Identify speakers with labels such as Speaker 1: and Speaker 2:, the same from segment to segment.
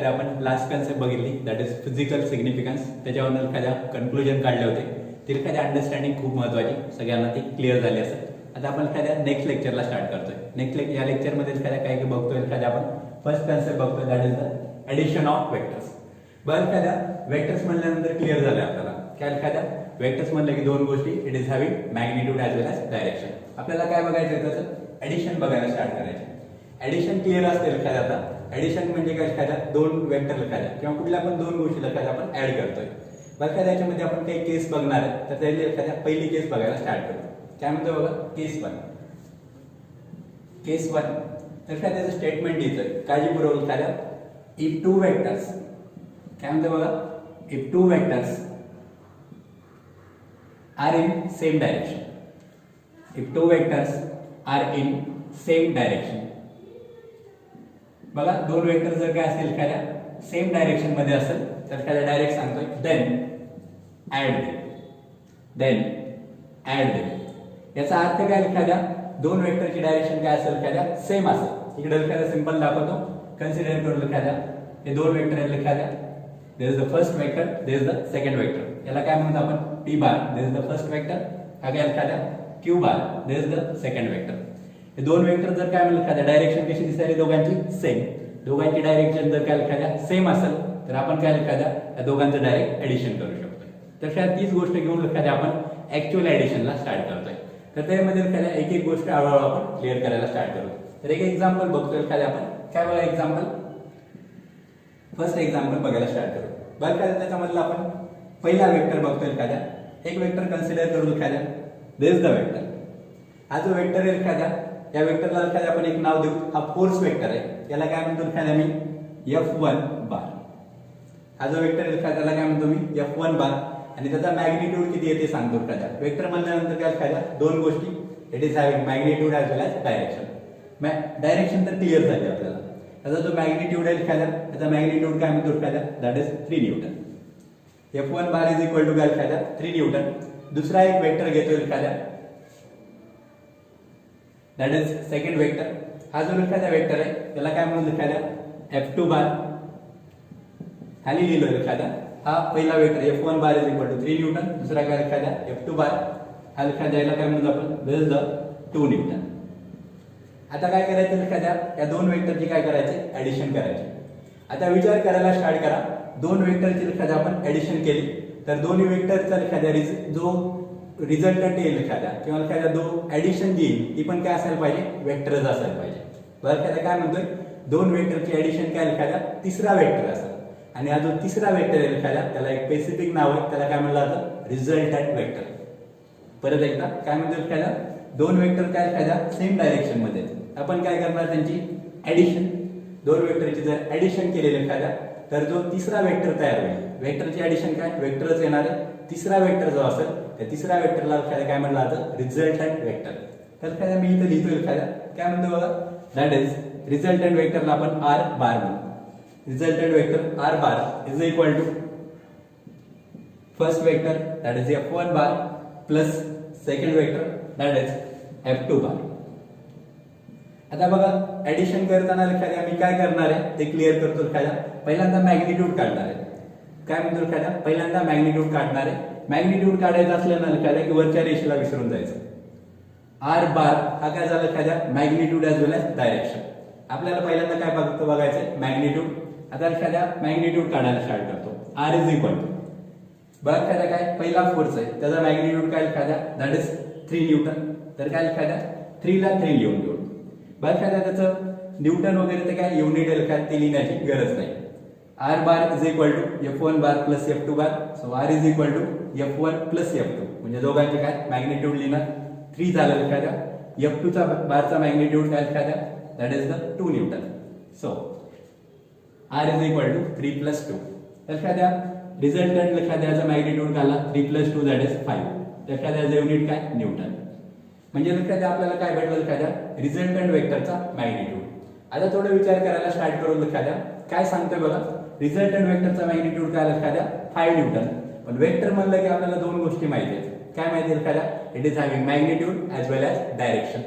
Speaker 1: एखाद्या आपण last concept बघितली, दॅट इज फिजिकल सिग्निफिकन्स. त्याच्यावर एखाद्या कन्क्लुजन काढले होते. ती एखाद्या अंडरस्टँडिंग खूप महत्त्वाची, सगळ्यांना ती क्लिअर झाली असेल. आता आपण एखाद्या नेक्स्ट लेक्चरला स्टार्ट करतोय. या लेक्चरमध्ये एखाद्या काय बघतोय, एखाद्या आपण फर्स्ट कन्सेप्ट बघतोय, that is the addition of vectors. बरं, एखाद्या वेक्टर्स म्हणल्यानंतर क्लिअर झालं आपल्याला काय एखाद्या वेक्टर्स म्हणलं की दोन गोष्टी, it is having magnitude as well as direction. आपल्याला काय बघायचं आहे, त्याचं ऍडिशन बघायला स्टार्ट करायचं. ऍडिशन क्लिअर असेल एखाद्या, आता ऍडिशन म्हणजे काय, एखाद्या दोन वेक्टर एखाद्या किंवा कुठल्या पण दोन गोष्टी एखाद्या आपण ऍड करतोय. बरं, एखाद्या याच्यामध्ये आपण काही केस बघणार आहे, तर त्याची एखाद्या पहिली केस बघायला स्टार्ट करतो. काय म्हणतो बघा, केस 1. केस 1 तर काय त्याचं स्टेटमेंट द्यायचं काळजीपूर्वक एखाद्या, इफ टू वेक्टर्स, काय म्हणतो बघा, if two vectors are in same direction. If two vectors are in same direction. बघा, दोन वेक्टर जर काय असेल एखाद्या सेम डायरेक्शन मध्ये असेल तर एखाद्या डायरेक्ट सांगतोय देन ऍड देम. याचा अर्थ काय, एखाद्या दोन वेक्टरची डायरेक्शन काय असेल, एखाद्या सेम असेल. इकडे एखाद्या सिंपल दाखवतो, कन्सिडर करून एखाद्या हे दोन वेक्टर आहेत एखाद्या, there is the first vector, there is the second vector. याला काय म्हणतो आपण, P bar, there is the first vector, हा काय एखाद्या Q bar, there is the second vector. हे दोन वेक्टर जर काय म्हणलं एखाद्या डायरेक्शन कशी दिसायली दोघांची सेम, दोघांची डायरेक्शन जर काय एखाद्या सेम असेल तर आपण काय एखाद्या या दोघांचं डायरेक्ट ऍडिशन करू शकतो. तर तीच गोष्ट घेऊन एखाद्या आपण ऍक्च्युअल ऍडिशनला स्टार्ट करतोय. तर त्यामध्ये एखाद्या एक एक गोष्ट हळूहळू आपण क्लिअर करायला स्टार्ट करू. तर एक एक्झाम्पल बघतोय एखाद्या आपण, काय बघा एक्झाम्पल, फर्स्ट एक्झाम्पल बघायला स्टार्ट करू. बरं, एखाद्या त्याच्यामधला आपण पहिला वेक्टर बघतोय एखाद्या, एक वेक्टर कन्सिडर करू एखाद्या, देयर इज द वेक्टर. हा जो वेक्टर आहे एखाद्या, या वेक्टरला एखाद्या आपण एक नाव देऊ, हा फोर्स वेक्टर आहे. याला काय म्हणतो एखाद्या मी F1 बार. हा जो वेक्टर आहे एखाद्याला काय म्हणतो मी F1 बार, आणि त्याचा मॅग्निट्यूड किती आहे ते सांगतो एखाद्या. वेक्टर म्हणल्यानंतर काय एखाद्या दोन गोष्टी, it is having magnitude as well as direction. Direction तर क्लिअर झाली आपल्याला. त्याचा जो मॅग्निट्यूड आहे एखाद्या, त्याचा मॅग्निट्यूड काय म्हणतो एखाद्या, that is 3 newton. F1 bar is equal to काय एखाद्या 3 न्यूटन. दुसरा एक वेक्टर घेतो एखाद्या, दॅट इज सेकंड वेक्टर. हा जो एखादा वेक्टर आहे त्याला काय म्हणून एखाद्या F2 बार, खाली लिहिलो एखाद्या. हा पहिला vector F1 bar is equal to 3 newton. दुसरा काय एखाद्या F2 बार, हा एखाद्या याला काय म्हणतो आपण, दिस इज द 2 न्यूटन. आता काय करायचं एखाद्या, या दोन वेक्टरची काय करायचे, ऍडिशन करायचे. आता विचार करायला स्टार्ट करा, दोन वेक्टरची एखाद्या आपण ऍडिशन केली तर दोन्ही वेक्टरचा एखाद्या जो रिझल्टंट येईल एखाद्या किंवा एखाद्या जो ऍडिशन जी येईल ती पण काय असायला पाहिजे, वेक्टरच असायला पाहिजे. बरं, एखाद्या काय म्हणतोय, दोन वेक्टरची ऍडिशन काय एखाद्या तिसरा वेक्टर असेल, आणि हा जो तिसरा वेक्टर आहे एखाद्या त्याला एक स्पेसिफिक नाव आहे, त्याला काय म्हणलं जातं, रिझल्टंट वेक्टर. परत एकदा काय म्हणतो एखाद्या, दोन वेक्टर काय एखाद्या सेम डायरेक्शन मध्ये, आपण काय करणार त्यांची ऍडिशन. दोन वेक्टरची जर ऍडिशन केलेली एखाद्या तर जो तिसरा वेक्टर तयार होईल, वेक्टरची ऍडिशन काय वेक्टरच येणार आहे. तिसरा वेक्टर जो असेल त्या तिसऱ्या वेक्टरला एखाद्या काय म्हणलं जातं, रिझल्टंट वेक्टर. तर एखाद्या मी इथं लिहितो एखाद्या, काय म्हणतो बघा, दॅट इज रिझल्टंट वेक्टरला आपण आर बार म्हणू. Resultant vector R bar is equal to first vector that is F1 bar plus second vector that is F2 bar. आता बघा, ऍडिशन करताना एखाद्या मी काय करणार आहे ते क्लिअर करतो एखाद्या. पहिल्यांदा मॅग्निट्यूड काढणार आहे. काय म्हणतो एखाद्या, पहिल्यांदा मॅग्निट्यूड काढणार आहे. मॅग्निट्यूड काढायचं असल्यानं एखाद्या की वरच्या रेषेला विसरून जायचं. आर बार हा काय झाला एखाद्या, मॅग्निट्यूड ॲज वेल ॲज डायरेक्शन. आपल्याला पहिल्यांदा काय बघायचं, मॅग्निट्यूड. आता एखाद्या मॅग्निट्यूड काढायला स्टार्ट करतो. आर इज इक्वल टू, बघा एखाद्या काय पहिला फोर्स आहे त्याचा मॅग्निट्यूड काय एखाद्या, दॅट इज 3 न्यूटन. तर काय एखाद्या 3 ला 3 लिहून घेऊ. बघा एखाद्या त्याचं न्यूटन वगैरे ते काय युनिट आहे काय ते लिहिण्याची गरज नाही. R bar is equal to F1 bar plus F2 bar. So R is equal to F1 plus F2, म्हणजे दोघांचे काय मॅग्निट्यूड लिहिणार 3 झालं एखाद्या. F2 चा बारचा मॅग्निट्यूड काय एखाद्या, that is the 2 newton. So R is equal to 3 plus 2. तर एखाद्या रिझल्टंट एखाद्याचा मॅग्निट्यूड काढला 3 प्लस 2 दॅट इज 5. तर एखाद्याचं युनिट काय न्यूटन. म्हणजे एखाद्या आपल्याला काय भेटलं एखाद्या रिझल्टंट वेक्टरचा मॅग्निट्यूड. आता थोडं विचार करायला स्टार्ट करून एखाद्या काय सांगतोय बघा, रिझल्टंट वेक्टरचा मॅग्निट्यूड काय एखाद्या 5 न्यूटन. पण वेक्टर म्हणलं की आपल्याला दोन गोष्टी माहिती आहेत. काय माहिती आहे एखाद्या, it is having magnitude as well as direction.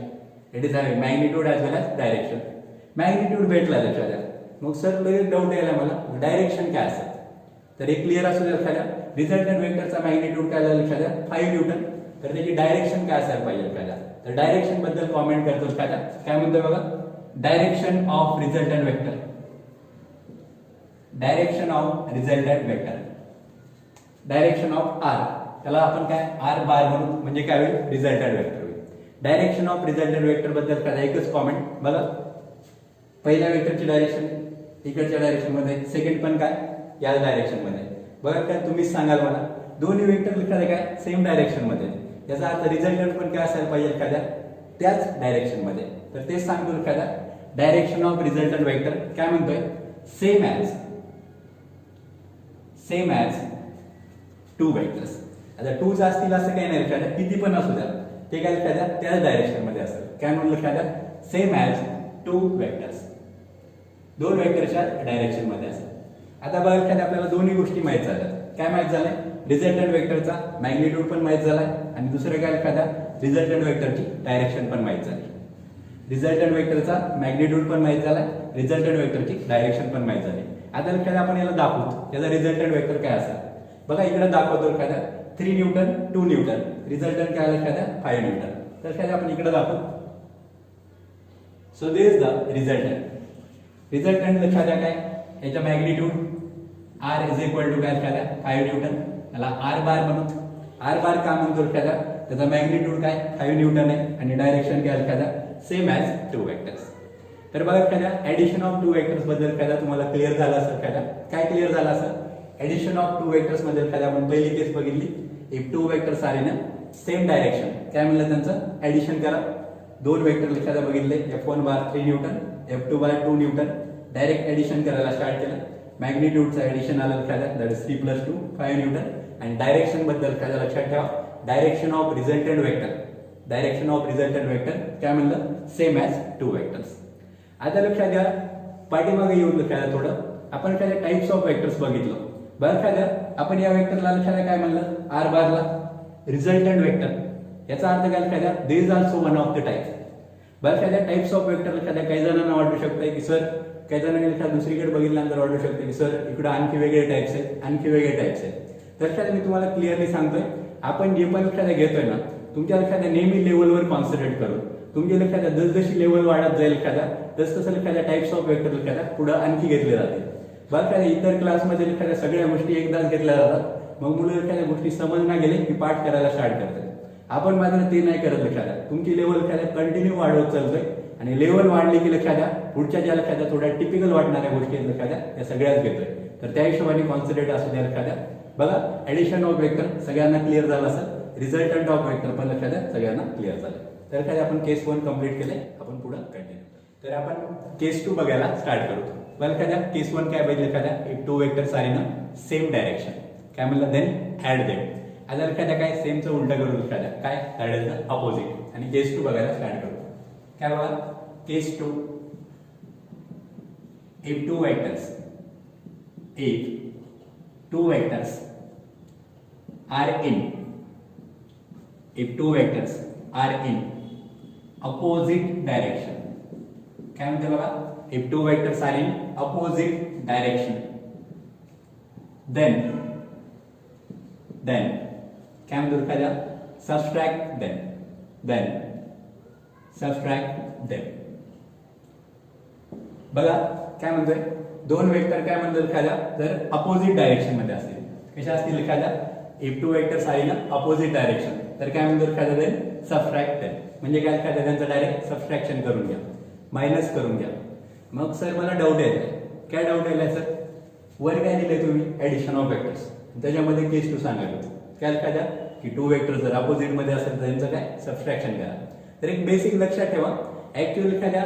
Speaker 1: It is having magnitude as well as direction. Magnitude भेटला एखाद्या, मग सर लगेच डाऊट यायला मला डायरेक्शन काय असेल, तर हे क्लिअर असू द्या एखाद्या रिझल्टंट वेक्टरचा मॅग्निट्यूड काय झालं एखाद्या 5 न्यूटन, तर त्याची डायरेक्शन काय असायला पाहिजे एखाद्या, तर डायरेक्शन बद्दल कॉमेंट करतो एखाद्या काय म्हणतोय बघा, direction of resultant vector, direction of resultant vector, direction of R, त्याला आपण काय आर बार म्हणू, म्हणजे काय होईल रिझल्टंट वेक्टर होईल. डायरेक्शन ऑफ रिझल्टंट वेक्टर बद्दल काय एकच कॉमेंट बघा, पहिल्या वेक्टरची डायरेक्शन इकडच्या डायरेक्शन मध्ये, सेकंड पण काय याच डायरेक्शन मध्ये. बघा काय तुम्हीच सांगाल मला, दोन्ही वेक्टर लिखायला काय सेम डायरेक्शन मध्ये, याचा अर्थ रिझल्टंट पण काय असायला पाहिजे एखाद्या त्याच डायरेक्शन मध्ये. तर तेच सांगतो एखाद्या डायरेक्शन ऑफ रिझल्टंट वेक्टर काय म्हणतोय, सेम ॲज टू वेक्टर्स. आता टूच असतील असं काही नाही एखाद्या, किती पण असू द्या ते काय एखाद्या त्याच डायरेक्शन मध्ये असेल. काय म्हणलं एखाद्या सेम ॲज टू वेक्टर्स, दोन वेक्टरच्या डायरेक्शन मध्ये असेल. आता बघा एखाद्या आपल्याला दोन्ही गोष्टी माहित झाल्या. काय माहित झालंय, रिझल्टंट वेक्टरचा मॅग्निट्यूड पण माहित झालाय, आणि दुसरं काय एखाद्या रिझल्टंट वेक्टरची डायरेक्शन पण माहित झाली. रिझल्टंट वेक्टरचा मॅग्निट्यूड पण माहित झालाय, रिझल्टंट वेक्टरची डायरेक्शन पण माहित झाली. आता एखाद्या आपण याला दाखवू त्याचा रिझल्टंट वेक्टर काय असेल. बघा इकडे दाखवतो एखाद्या 3 न्यूटन 2 न्यूटन, रिझल्टंट काय आलं एखाद्या 5 न्यूटन. तर एखाद्या आपण इकडे दाखवू, so this is the resultant. Resultant एखाद्या काय याचा magnitude R is equal to काय एखाद्या 5 न्यूटन, याला आर बार म्हणू. आर बार का म्हणतो एखाद्या, त्याचा मॅग्निट्यूड काय 5 न्यूटन आहे, आणि डायरेक्शन काय एखाद्या सेम ॲज टू वेक्टर्स. तर बघा एखाद्या ऍडिशन ऑफ टू वेक्टर्स बद्दल एखाद्या तुम्हाला क्लिअर झालं असेल. एखाद्या काय क्लिअर झालं असेल, ऍडिशन ऑफ टू वेक्टर्स मध्ये एखाद्या आपण पहिली केस बघितली, if two vectors are in same direction, काय म्हणलं त्यांचं ऍडिशन करा. दोन वेक्टर एखाद्या बघितले, F1 बार 3 न्यूटन, F2 बार 2 न्यूटन, डायरेक्ट ऍडिशन करायला स्टार्ट केलं. मॅग्निट्यूडचं ऍडिशन आलं एखाद्या दॅट इज 3 + 2 5 न्यूटन. आणि डायरेक्शन बद्दल एखाद्या लक्षात ठेवा, direction of resultant vector, direction of resultant vector काय म्हणलं सेम ॲज टू वेक्टर्स. आता लक्षात घ्या, पाठीमागे येऊन लक्षात थोडं आपण एखाद्या टाइप्स ऑफ वेक्टर्स बघितलं. बरं एखाद्या आपण या वेक्टरला लक्षात काय म्हणलं आर बारला रिझल्टंट वेक्टर, याचा अर्थ काय एखाद्या this is also one of the types. बरं एखाद्या टाइप्स ऑफ वेक्टर एखाद्या काही जणांना वाटू शकतंय की सर, काही जणांना एखाद्या दुसरीकडे बघितल्यानंतर वाटू शकते की सर इकडे आणखी वेगळे टाइप्स आहेत, आणखी वेगळे टाइप्स आहेत. तर एखाद्या मी तुम्हाला क्लिअरली सांगतोय, आपण जे पण एखाद्या घेतोय ना, तुमच्या एखाद्या नेहमी लेवलवर कॉन्सन्ट्रेट करून तुमच्या एखाद्या जसजशी लेवल वाढत जाईल एखाद्या तसं एखाद्या टाइप्स ऑफ वेक्टर एखाद्या पुढे आणखी घेतले जाते. बरं एखाद्या इतर क्लासमध्ये एखाद्या सगळ्या गोष्टी एकदाच घेतल्या जातात, मग मुलं एखाद्या गोष्टी समजण्या गेले की पाठ करायला स्टार्ट करतात. आपण मात्र ते नाही करत. एखाद्या तुमची लेवल एखाद्या कंटिन्यू वाढवत चालतोय, आणि लेवल वाढली की एखाद्या पुढच्या ज्या एखाद्या थोड्या टिपिकल वाटणाऱ्या गोष्टी आहेत एखाद्या त्या सगळ्याच घेतोय. तर त्या हिशोबाने कॉन्सन्ट्रेट असू द्या एखाद्या. बघा ऍडिशन ऑफ वेक्टर सगळ्यांना क्लिअर झालं असेल, रिझल्टंट ऑफ वेक्टर पण एखाद्या सगळ्यांना क्लिअर झालं. तर एखाद्या आपण केस 1 कम्प्लीट केले, आपण पुढे कंटिन्यू. तर आपण केस 2 बघायला स्टार्ट करतो. बरं एखाद्या केस 1 काय बघितलं एखाद्या if two vectors are in same direction, काय म्हणलं देन ऍड देम. आता एखाद्या काय सेमचं उलट करू एखाद्या काय दॅट इज द अपोजिट. आणि केस 2 बघायला स्टार्ट करतो. काय बघा केस 2 if two vectors are in opposite direction. काय म्हणते बघा, if two vectors are in opposite direction, then काय म्हणतो एखाद्या subtract them. बघा काय म्हणतोय, दोन वेक्टर काय म्हणतात एखाद्या जर अपोजिट डायरेक्शन मध्ये असतील, कशा असतील एखाद्या if two vectors are in opposite direction, तर काय म्हणतो एखाद्या देन सबट्रॅक्ट देम. म्हणजे काय एखाद्या त्यांचं डायरेक्ट सबट्रॅक्शन करून घ्या, मायनस करून घ्या. मग सर मला डाऊट येतोय, काय डाऊट येईल सर, वर काय दिलंय तुम्ही ऍडिशन ऑफ वेक्टर्स, त्याच्यामध्ये केस 2 सांगायचं काय एखाद्या की टू वेक्टर जर अपोजिट मध्ये असेल तर त्यांचं काय सबट्रॅक्शन करा. तर एक बेसिक लक्षात ठेवा, ऍक्च्युअली एखाद्या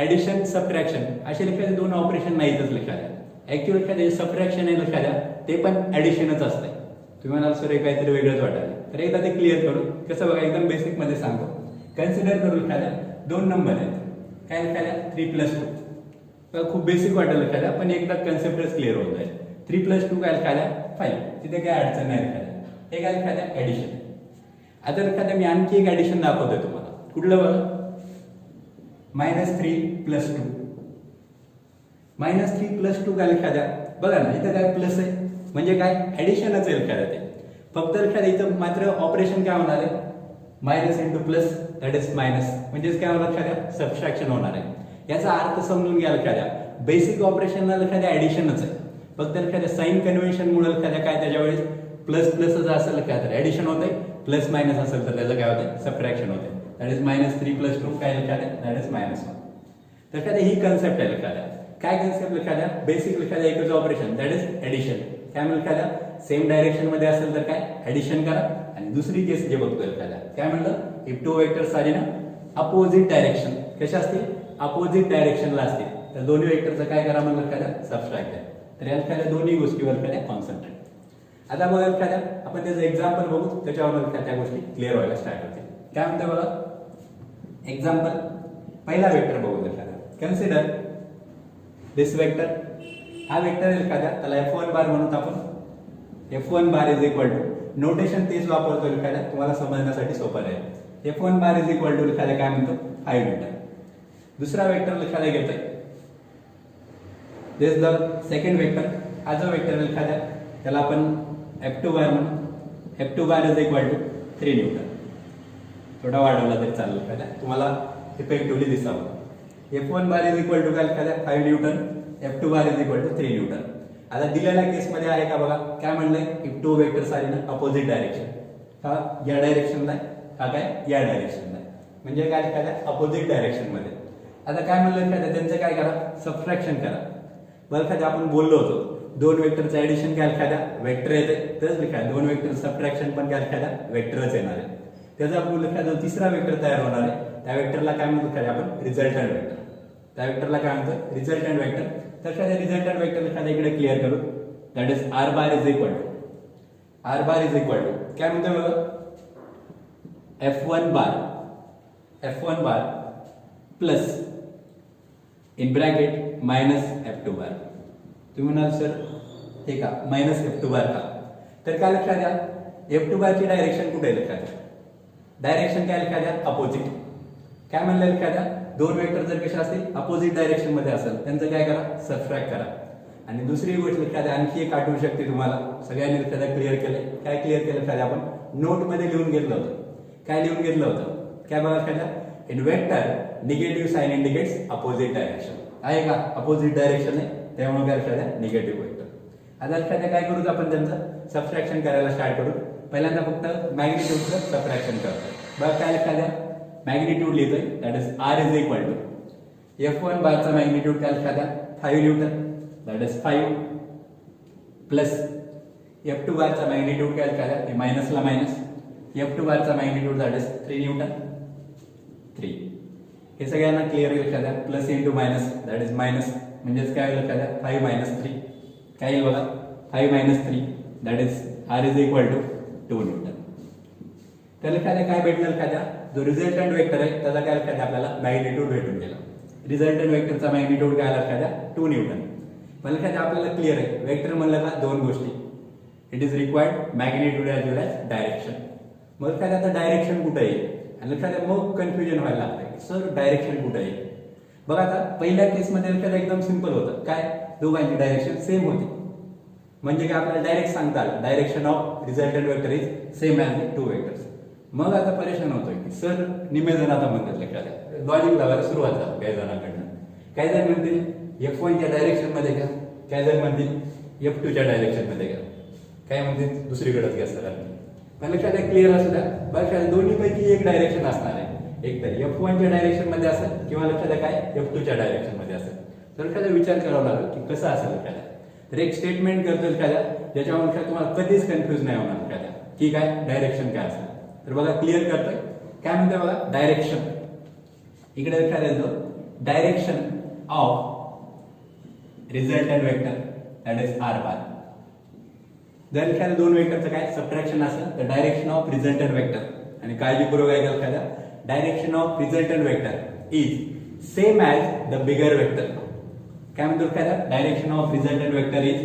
Speaker 1: ऍडिशन सबट्रॅक्शन असे एखादे दोन ऑपरेशन नाहीतच एखाद्या. ऍक्च्युअली एखाद्या सबट्रॅक्शन आहे एखाद्या ते पण ऍडिशनच असतंय. तुम्ही म्हणाल सर काहीतरी वेगळंच वाटायला, तर एकदा ते क्लिअर करू. कसं बघा एकदम बेसिक मध्ये सांगतो. कन्सिडर करू एखाद्या दोन नंबर आहेत, काय एखाद्या 3+2. खूप बेसिक वाटेल एखाद्या, पण एकदा कन्सेप्टच क्लिअर होत आहे. 3+2 काय एखाद्या 5, तिथे काय अडचण नाही एखाद्या. हे काय एखाद्या ऍडिशन. आता एखाद्या मी आणखी एक ऍडिशन दाखवतोय तुम्हाला. कुठलं बघा, -3 + 2. -3 + 2 काय लक्षात द्या बघा ना, इथं काय प्लस आहे म्हणजे काय ऍडिशनच आहे लक्षात द्या. फक्त लक्षात इथं मात्र ऑपरेशन काय होणार आहे, minus into plus that is minus, म्हणजेच काय लक्षात द्या सबट्रॅक्शन होणार आहे. याचा अर्थ समजून घ्या लक्षात द्या. बेसिक ऑपरेशनला लक्षात द्या ऍडिशनच आहे, फक्त लक्षात द्या साइन कन्व्हेन्शन मुळे लक्षात द्या काय त्याच्या वेळेस प्लस प्लसच असेल लक्षात द्या, ऍडिशन होते, प्लस मायनस असेल तर त्याचं काय होते सबट्रॅक्शन होते. दॅट इज -3 + 2 काय लक्षात द्या दॅट इज -1. लक्षात द्या ही कन्सेप्ट आहे लक्षात द्या. काय कन्सेप्ट लक्षात द्या, बेसिक लक्षात द्या एकच ऑपरेशन दॅट इज ऍडिशन. काय लक्षात द्या सेम डायरेक्शन मध्ये असेल तर काय ऍडिशन करा. आणि दुसरी केस जे बघतोय लक्षात द्या काय म्हणलं, if two vectors are in opposite direction, कशा असतील अपोजिट डायरेक्शनला असतील तर दोन्ही वेक्टरचं काय करा म्हणलं लक्षात द्या सबट्रॅक्ट द्या. तर या लक्षात द्या दोन्ही गोष्टीवर लक्षात द्या कॉन्सन्ट्रेट. आता बघा लक्षात द्या आपण त्याचं एक्झाम्पल बघू, त्याच्यावर लक्षात त्या गोष्टी क्लिअर व्हायला स्टार्ट होतील. काय म्हणते बघा एक्झाम्पल, पहिला वेक्टर बघू लक्षात द्या. कन्सिडर दिस वेक्टर, हा वेक्टर लक्षात द्या त्याला F1 बार म्हणून आपण F1 bar is equal to, notation तेच वापरतो लक्षात द्या तुम्हाला समजण्यासाठी सोपं आहे. F1 bar is equal to लक्षात द्या काय म्हणतो 5 मीटर. दुसरा वेक्टर लक्षात द्या घेतोय दिस द सेकंड वेक्टर, हा जो वेक्टर लक्षात द्या त्याला आपण F2 बार म्हणू. F2 bar is equal to 3 newton. थोडा वाढवला तरी चालेल लक्षात द्या तुम्हाला इफेक्टिव्हली दिसावं. F1 bar is equal to काय लक्षात द्या 5 newton, F2 bar is equal to 3 newton. आता दिलेल्या केसमध्ये आहे का बघा काय म्हणलंय, if two vectors are in opposite direction, हा या डायरेक्शनला आहे, हा काय या डायरेक्शनला आहे, म्हणजे काय लक्षात द्या अपोजिट डायरेक्शन मध्ये. आता काय म्हणलं लक्षात द्या त्यांचं काय करा सबट्रॅक्शन करा. बरं लक्षात द्या आपण बोललो होतो दोन वेक्टरचं ऍडिशन काय लक्षात द्या वेक्टर येते, तरच लक्षात दोन वेक्टर सबट्रॅक्शन पण काय लक्षात द्या वेक्टरच येणार आहे. त्याचा आपण लक्षात जो तिसरा वेक्टर तयार होणार आहे त्या वेक्टरला काय म्हणतो लक्षात आपण रिझल्टंट वेक्टर. त्या वेक्टरला काय म्हणतो रिझल्टंट वेक्टर. तर काय रिझल्टंट वेक्टर लक्षात इकडे क्लिअर करू, that is r bar is equal to काय म्हणतो बघा F1 bar plus in bracket minus F2 bar. तुम्ही म्हणाल सर हे का -F2 बार का, तर काय लक्षात द्या F2 बारची डायरेक्शन कुठे आहे लक्षात द्या, डायरेक्शन काय लक्षात द्या अपोजिट. काय म्हणलं लक्षात द्या दोन वेक्टर जर कशा असतील अपोजिट डायरेक्शन मध्ये असेल त्यांचं काय करा सबट्रॅक्ट करा. आणि दुसरी गोष्ट लक्षात द्या आणखी एक आठवू शकते तुम्हाला, सगळ्यांनी लक्षात द्या क्लिअर केलंय. काय क्लिअर केलं लक्षात द्या आपण नोट मध्ये लिहून घेतलं होतं. काय लिहून घेतलं होतं काय बघा लक्षात द्या, in vector negative sign indicates opposite direction. आहे का अपोजिट डायरेक्शन आहे त्यामुळे काय लक्षात द्या निगेटिव्ह वेक्टर. आता लक्षात द्या काय करू आपण त्यांचं सबट्रॅक्शन करायला स्टार्ट करू. पहिल्यांदा फक्त मॅग्निट्यूडचं सबट्रॅक्शन करतो. बघा काय लक्षात द्या मॅग्निट्यूड लिहितोय that is r is equal to F1 बारचा मॅग्निट्यूड काय लक्षात द्या 5 Newton that is 5 plus F2 बारचा मॅग्निट्यूड काय लक्षात द्या मायनसला मायनस F2 बारचा मॅग्निट्यूड दॅट इज 3 न्यूटन 3. हे सगळ्यांना क्लिअर लक्षात द्या plus into minus that is minus, म्हणजेच काय लक्षात द्या 5 - 3 काय येईल बघा 5 - 3 that is r is equal to 2 newton. तर लक्षात द्या काय भेटलं लक्षात द्या जो रिझल्टंट वेक्टर आहे त्याचा काय लक्षात द्या आपल्याला मॅग्निट्यूड भेटून गेला. रिझल्टंट वेक्टरचा मॅग्निट्यूड काय लक्षात द्या 2 न्यूटन. पण लक्षात द्या आपल्याला क्लिअर आहे वेक्टर म्हणलं का दोन गोष्टी, it is required magnitude as well as direction. मग लक्षात द्या आता डायरेक्शन कुठे येईल आणि लक्षात द्या मग कन्फ्युजन व्हायला लागतं सर डायरेक्शन कुठे येईल. बघा आता पहिल्या केसमध्ये लक्षात द्या एकदम सिंपल होतं काय दोघांची डायरेक्शन सेम होती, म्हणजे काय आपल्याला डायरेक्ट सांगता आलं direction of resultant vector is same as the two vectors. मग आता परेशान होतोय की सर निम्मे जण आता म्हणतात लक्षात द्या लॉजिक लावायला सुरुवात झाली काही जणांकडनं. काही जण म्हणतील F1 च्या डायरेक्शन मध्ये घ्या, काही जण म्हणतील F2 च्या डायरेक्शन मध्ये घ्या, काय म्हणतील दुसरीकडेच घ्या सर. पण लक्षात द्या क्लिअर असू द्या बघा दोन्ही पैकी एक डायरेक्शन असणार आहे, एक तर F1 च्या डायरेक्शन मध्ये असेल किंवा लक्षात द्या काय F2 च्या डायरेक्शन मध्ये असेल. तर लक्षात विचार करावा लागेल की कसं असेल लक्षात द्या. तर एक स्टेटमेंट करतो लक्षात द्या ज्याच्यावर लक्षात तुम्हाला कधीच कन्फ्युज नाही होणार लक्षात द्या की काय डायरेक्शन काय असेल. तर बघा क्लिअर करतोय काय म्हणतोय बघा डायरेक्शन इकडे लक्षात येतो direction of resultant vector that is r बार. जर लक्षात दोन वेक्टरचं काय सबट्रॅक्शन असेल तर डायरेक्शन ऑफ रिझल्टंट वेक्टर आणि काळजीपूर्वक काय लक्षात द्या direction of resultant vector is same as the bigger vector. काय म्हणतो लक्षात द्या direction of resultant vector is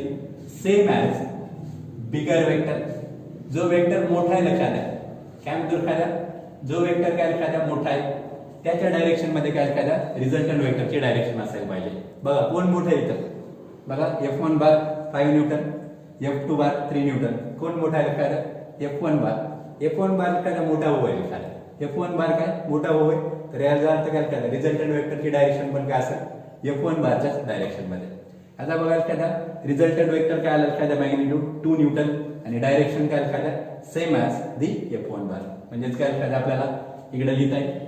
Speaker 1: same as bigger vector. जो वेक्टर मोठा आहे लक्षात द्या काय म्हणतो लक्षात द्या जो वेक्टर काय लक्षात द्या मोठा आहे त्याच्या डायरेक्शन मध्ये काय एखाद्या रिझल्टंट वेक्टरची डायरेक्शन असायला पाहिजे. बघा कोण मोठं आहे इथं, बघा F1 बार 5 न्यूटन, F2 बार 3 न्यूटन. कोण मोठा आहे एखादा F1 बार एखादा मोठा भाऊ आहे एखादा. F1 बार काय मोठा भाऊ आहे, तर याचा अर्थ काय एखादा रिझल्टंट वेक्टरची डायरेक्शन पण काय असेल F1 बारच्याच डायरेक्शन मध्ये. आता बघा एखादा रिझल्टंट वेक्टर काय आला एखादा मॅग्निट्यूड 2 न्यूटन आणि डायरेक्शन काय एखादा सेम ॲज दी F1 बार. म्हणजेच काय एखादा आपल्याला इकडे लिहिता येईल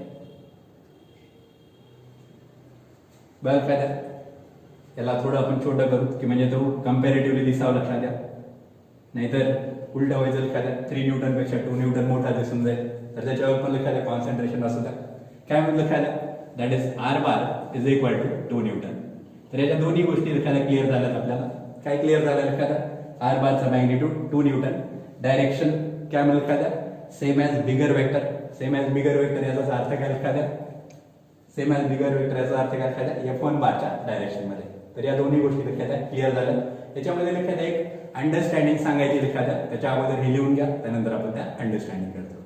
Speaker 1: बघा एखादा, याला थोडं आपण छोटं करू की म्हणजे तो कम्पॅरेटिव्हली दिसावं लक्षात द्या, नाहीतर उलटा व्हायचं एखाद्या 3 न्यूटन पेक्षा 2 न्यूटन मोठा दिसून जाईल, तर त्याच्यावर पण एखाद्या कॉन्सन्ट्रेशन असू द्या. काय म्हणलं एखाद्या that is R bar is equal to 2 newton. तर याच्या दोन्ही गोष्टी एखाद्या क्लिअर झाल्यात आपल्याला. काय क्लिअर झालं एखादा आर बारचा मॅग्निट्यूड 2 न्यूटन, डायरेक्शन काय म्हणलं एखाद्या सेम ॲज बिगर वेक्टर. सेम ॲज बिगर वेक्टर याचा अर्थ काय एखाद्या सेम ॲज बिगर वेक्टर याचा अर्थ काय एखाद्या F1 बारच्या डायरेक्शन मध्ये. तर या दोन्ही गोष्टी एखाद्या क्लिअर झाल्या. याच्यामध्ये एखाद्या एक अंडरस्टँडिंग सांगायची एखाद्या, त्याच्या अगोदर हे लिहून घ्या, त्यानंतर आपण त्या अंडरस्टँडिंग करतो.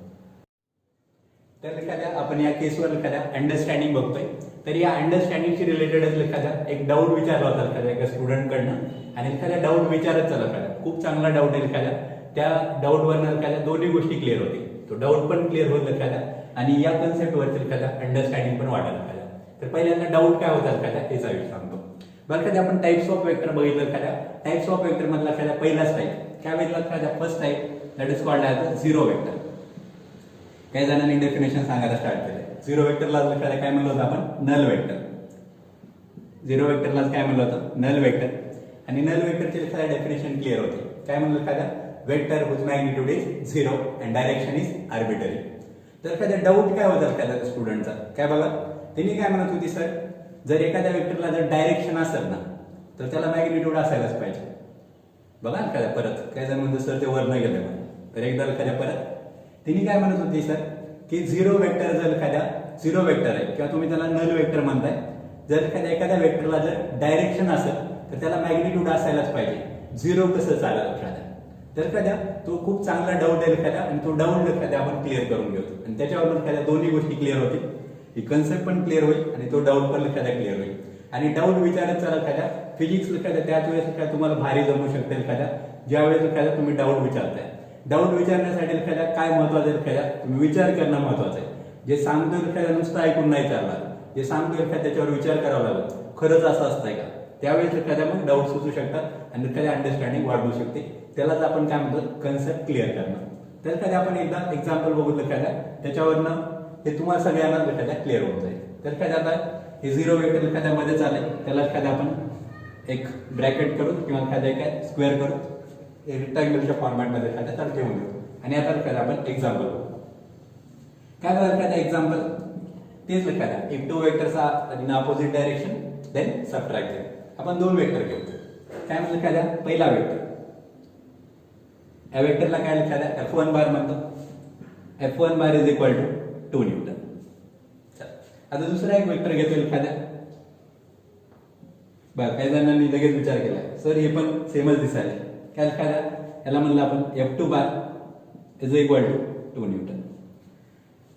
Speaker 1: तर एखाद्या आपण या केसवर एखाद्या अंडरस्टँडिंग बघतोय. तर या अंडरस्टँडिंगशी रिलेटेड एखाद्या एक डाऊट विचारला होता एखाद्या एका स्टुडंटकडनं, आणि एखाद्या डाऊट विचारत चला एखाद्या खूप चांगला डाऊट आहे एखाद्या, त्या डाऊटवरनं एखाद्या दोन्ही गोष्टी क्लिअर होतील. तो डाऊट पण क्लिअर होईल एखाद्या आणि या कन्सेप्टवरती एखाद्या अंडरस्टँडिंग पण वाढेल एखाद्या. तर पहिल्यांदा डाऊट काय होता एखाद्या याचा विषय सांगतो. बरं एखाद्या आपण टाइप्स ऑफ वेक्टर बघितलं एखाद्या. टाइप्स ऑफ वेक्टर मधला एखाद्या पहिलाच टाईप काय बघितलं एखाद्या first type that is called as zero vector. काही जणांनी डेफिनेशन सांगायला स्टार्ट केलं. झिरो वेक्टरला एखाद्या काय म्हणलं होतं आपण नल वेक्टर. झिरो वेक्टरला काय म्हणलं होतं नल वेक्टर. आणि नल वेक्टरची एखाद्या डेफिनेशन क्लिअर होते. काय म्हणलं एखाद्या vector whose magnitude is 0 and direction is arbitrary. तर एखाद्या डाऊट काय होता एखाद्या स्टुडंटचा, काय बघा त्यांनी काय म्हणत होती सर जर एखाद्या वेक्टरला जर डायरेक्शन असेल ना तर त्याला मॅग्निट्यूड असायलाच पाहिजे. बघा एखाद्या परत काय जर म्हणतो सर ते वर न गेलं तर एकदा एखाद्या परत तिने काय म्हणत होती सर की झिरो वेक्टर जर एखाद्या झिरो वेक्टर आहे किंवा तुम्ही त्याला नल वेक्टर म्हणताय, जर एखाद्या वेक्टरला जर डायरेक्शन असेल तर त्याला मॅग्निट्यूड असायलाच पाहिजे. झिरो कसं चालेल एखाद्या, तर एखाद्या तो खूप चांगला डाऊट आहे एखाद्या आणि तो डाऊट एखाद्या आपण क्लिअर करून घेतो आणि त्याच्यावरून एखाद्या दोन्ही गोष्टी क्लिअर होतील. ही कन्सेप्ट पण क्लिअर होईल आणि तो डाऊट पण एखाद्या क्लिअर होईल. आणि डाऊट विचारत चला एखाद्या फिजिक्स एखाद्या त्याच वेळेस एखाद्या तुम्हाला भारी जमू शकते एखाद्या ज्यावेळेस एखाद्या तुम्ही डाऊट विचारताय. डाऊट विचारण्यासाठी एखाद्या काय महत्वाचं आहे एखाद्या तुम्ही विचार करणं महत्वाचं आहे. जे सांगतो एखाद्या नुसतं ऐकून नाही चालणार, जे सांगतो एखाद्या त्याच्यावर विचार करावा लागेल खरंच असं असतंय का, त्यावेळेस एखाद्या मग डाऊट सुचू शकतात आणि एखाद्या अंडरस्टँडिंग वाढवू शकते. त्यालाच आपण काय म्हणतो कन्सेप्ट क्लिअर करणं. तर एखाद्या आपण एकदा एक्झाम्पल बघू एखाद्या त्याच्यावरनं हे तुम्हाला सगळ्यांना एखाद्या क्लिअर होऊन जाईल. तर एखाद्या आता हे झिरो वेक्टर एखाद्या मध्ये चालेल त्याला एखाद्या आपण एक ब्रॅकेट करू किंवा एखाद्या काय स्क्वेअर करू रेक्टँगलच्या फॉर्मॅटमध्ये एखाद्या तर ठेवून देऊ. आणि आता एखाद्या आपण एक्झाम्पल बघू. काय बघा एखाद्या एक्झाम्पल तेच एखाद्या एक टू वेक्टरचा in opposite direction then subtract. आपण दोन वेक्टर घेऊ. काय म्हणलं एखाद्या पहिला वेक्टर या वेक्टरला काय एखाद्या F1 बार म्हणतो. F1 bar is equal to 2 newton. आता दुसरा एक वेक्टर घेतो एखाद्या. बरं काही जणांनी लगेच विचार केला सर हे पण सेमच दिसायला. काय एखाद्या याला म्हणलं आपण F2 bar is equal to 2 newton.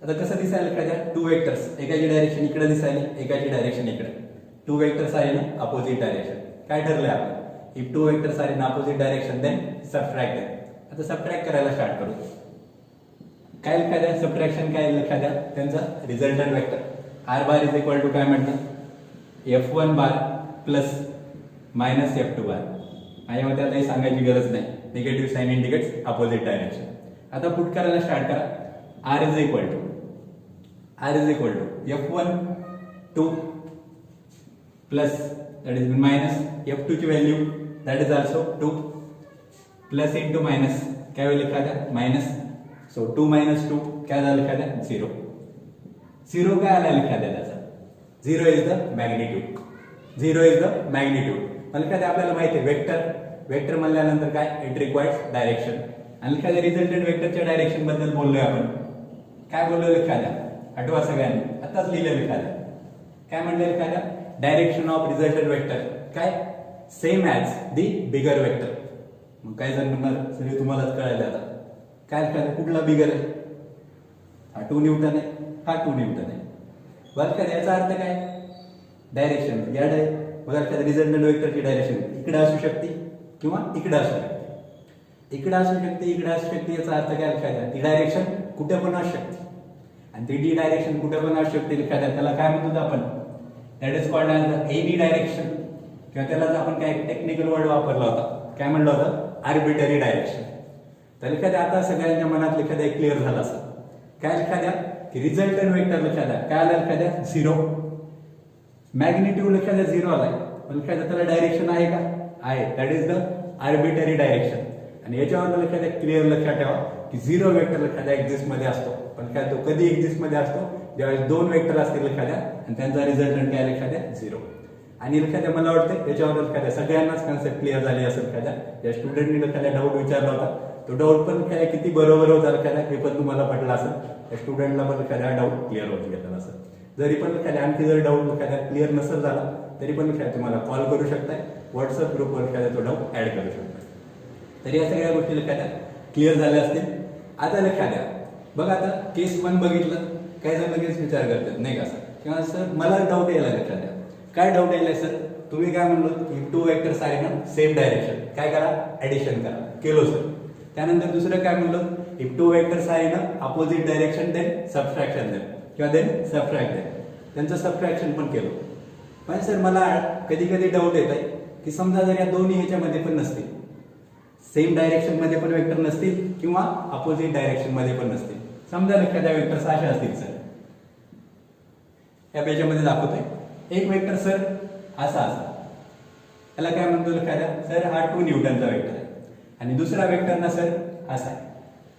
Speaker 1: आता कसं दिसायला एखाद्या टू वेक्टर्स एकाची डायरेक्शन इकडे दिसायली एकाची डायरेक्शन इकडे. टू वेक्टर्स आहे ना अपोजिट डायरेक्शन. काय ठरलंय आपण if two vectors are in opposite direction then subtract. आता सबट्रॅक्ट करायला स्टार्ट करू. काय एखाद्या सबट्रॅक्शन काय एखाद्या त्यांचा resultant vector R bar is equal to काय म्हणतात F1 bar plus minus F2 बार. माझ्यामध्ये आता हे सांगायची गरज नाही. Negative sign indicates opposite direction. आता पुट करायला स्टार्ट करा. R is equal to F1 2 plus that is minus F2 ची value that is also 2 plus into minus काय होईल एखाद्या मायनस. सो 2 minus 2 काय झालं एखाद्या 0. 0 काय आला एखाद्या त्याचा 0 is the magnitude. 0 is the magnitude. मला एखाद्या आपल्याला माहिती आहे वेक्टर म्हणल्यानंतर काय इट रिक्वायर्स डायरेक्शन. आणि एखाद्या रिझल्टंट वेक्टरच्या डायरेक्शन बद्दल बोललोय आपण. काय बोललो एखाद्या आठवा सगळ्यांनी आताच लिहिलेलं एखाद्या काय म्हणलं एखाद्या डायरेक्शन ऑफ रिझल्टंट वेक्टर काय सेम ॲज दी बिगर वेक्टर. मग काय जण म्हणणार सगळे तुम्हालाच कळायला आता काय एखादा कुठला बिगर आहे. हा 2 न्यूटन आहे हा 2 न्यूटन आहे. बघा याचा अर्थ काय, डायरेक्शन या बघा रिझल्टंट वेक्टरची डायरेक्शन इकडे असू शकते किंवा इकडे असू शकते, इकडे असू शकते, इकडे असू शकते. याचा अर्थ काय लक्षात घ्या, ती डायरेक्शन कुठे पण असू शकते आणि ती डी डायरेक्शन कुठे पण असू शकते. लक्षात घ्या त्याला काय म्हणतो आपण, that is called as any direction, किंवा त्यालाच आपण काय टेक्निकल वर्ड वापरला होता, काय म्हणलं होतं, आर्बिटरी डायरेक्शन. तर लक्षात द्या आता सगळ्यांच्या मनात लक्षात द्या क्लिअर झालं असं. काय लक्षात द्या की रिझल्टंट वेक्टर लक्षात द्या काय आलं, लक्षात द्या 0. मॅग्निट्यूड लक्षात द्या 0 आलाय, पण लक्षात द्या त्याला डायरेक्शन आहे का, आहे, that is the arbitrary direction. आणि याच्यावर लक्षात द्या क्लिअर लक्षात ठेवा की 0 वेक्टर लक्षात द्या एक्झिस्ट मध्ये असतो, पण काय तो कधी एक्झिस्ट मध्ये असतो, ज्यावेळेस 2 वेक्टर असतील लक्षात द्या आणि त्यांचा रिझल्टंट काय लक्षात द्या 0. आणि लक्षात द्या मला वाटतं त्याच्यावर लक्षात द्या सगळ्यांनाच कन्सेप्ट क्लिअर झाली असेल. लक्षात द्या ज्या स्टुडंटनी लक्षात द्या डाऊट विचारला होता तो डाऊट पण काय किती बरोबर होता लक्षात द्या हे पण तुम्हाला पटलं असेल, त्या स्टुडंटला पण लक्षात द्या डाऊट क्लिअर होत गेला असेल. जरी पण लक्षात द्या आणखी जर डाऊट लक्षात द्या क्लिअर नसेल झाला तरी पण लक्षात तुम्हाला कॉल करू शकताय, व्हॉट्सअप ग्रुपवर लक्षात द्या तो डाऊट ऍड करू शकताय. तर या सगळ्या गोष्टी लक्षात द्या क्लिअर झाल्या असतील. आता लक्षात द्या बघा आता केस 1 बघितलं, काही जण लगेच विचार करतात नाही का सर, किंवा सर मला डाऊट यायला, लक्षात द्या काय डाऊट यायला सर, तुम्ही काय म्हणलो की 2 वेक्टर्स आहे ना सेम डायरेक्शन, काय करा ऍडिशन करा, केलो सर. त्यानंतर दुसरं काय म्हणलो, इफ 2 वेक्टर्स आहे ना opposite direction then subtraction then किंवा देन सबट्रॅक्ट देन, त्यांचं सबट्रॅक्शन पण केलं. पण सर मला कधी कधी डाऊट येत आहे की समजा जर या दोन्ही ह्याच्यामध्ये पण नसतील, सेम डायरेक्शन मध्ये पण वेक्टर नसतील किंवा अपोजिट डायरेक्शन मध्ये पण नसतील, समजा लक्षात वेक्टर्स असे असतील सर, या पेजमध्ये दाखवतोय एक वेक्टर सर असा असा, त्याला काय म्हणतो लक्षात द्या सर हा 2 न्यूटनचा वेक्टर आहे, आणि दुसरा वेक्टर ना सर असा आहे,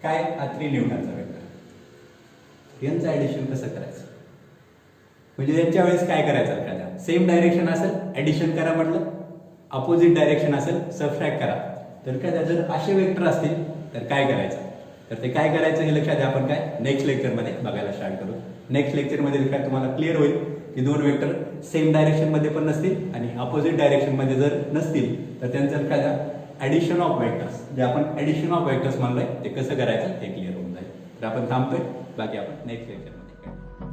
Speaker 1: काय हा 3 न्यूटनचा वेक्टर. यांचं ऍडिशन कसं करायचं, म्हणजे यांच्या वेळेस काय करायचं लक्षात द्या, सेम डायरेक्शन असेल ऍडिशन करा म्हटलं, अपोजिट डायरेक्शन असेल सबट्रॅक्ट करा. तर काय जर असे वेक्टर असतील तर काय करायचं, तर ते काय करायचं हे लक्षात द्या आपण काय नेक्स्ट लेक्चरमध्ये बघायला स्टार्ट करू. नेक्स्ट लेक्चरमध्ये काय तुम्हाला क्लिअर होईल की 2 वेक्टर सेम डायरेक्शन मध्ये पण नसतील आणि अपोजिट डायरेक्शन मध्ये जर नसतील तर त्यांचं काय ऍडिशन ऑफ वेक्टर्स, जे आपण ऍडिशन ऑफ वेक्टर्स म्हणलोय ते कसं करायचं हे क्लिअर होऊन जाईल. तर आपण थांबतोय, बाकी आपण नेक्स्ट लेक्चरमध्ये